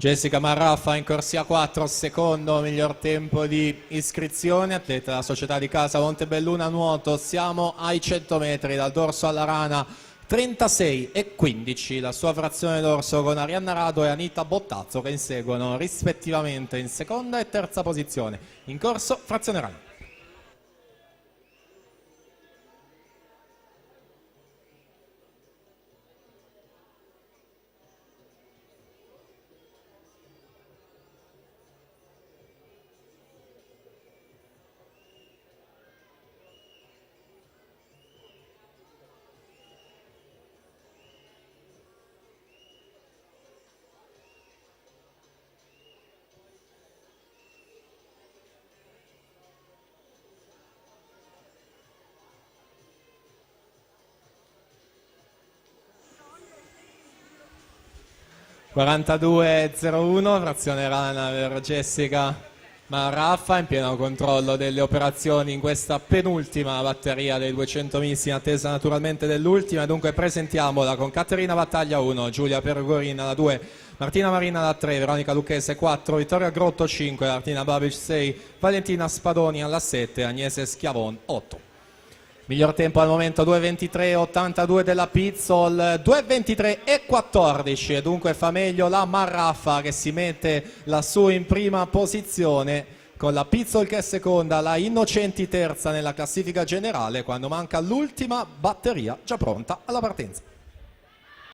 Jessica Marraffa in corsia 4, secondo miglior tempo di iscrizione, atleta della società di casa Montebelluna Nuoto. Siamo ai 100 metri dal dorso alla rana, 36 e 15 la sua frazione dorso, con Arianna Rado e Anita Bottazzo che inseguono rispettivamente in seconda e terza posizione. In corso frazione rana. 42,01 frazione rana per Jessica Marraffa, in pieno controllo delle operazioni in questa penultima batteria dei 200 misti, in attesa naturalmente dell'ultima. Dunque presentiamola con Caterina Battaglia 1, Giulia Pergorina la 2, Martina Marina la 3, Veronica Lucchese 4, Vittoria Grotto 5, Martina Babic 6, Valentina Spadoni alla 7, Agnese Schiavon 8. Miglior tempo al momento 2:23,82 della Pizzol, 2:23,14, e dunque fa meglio la Marraffa che si mette lassù in prima posizione, con la Pizzol che è seconda, la Innocenti terza nella classifica generale, quando manca l'ultima batteria già pronta alla partenza.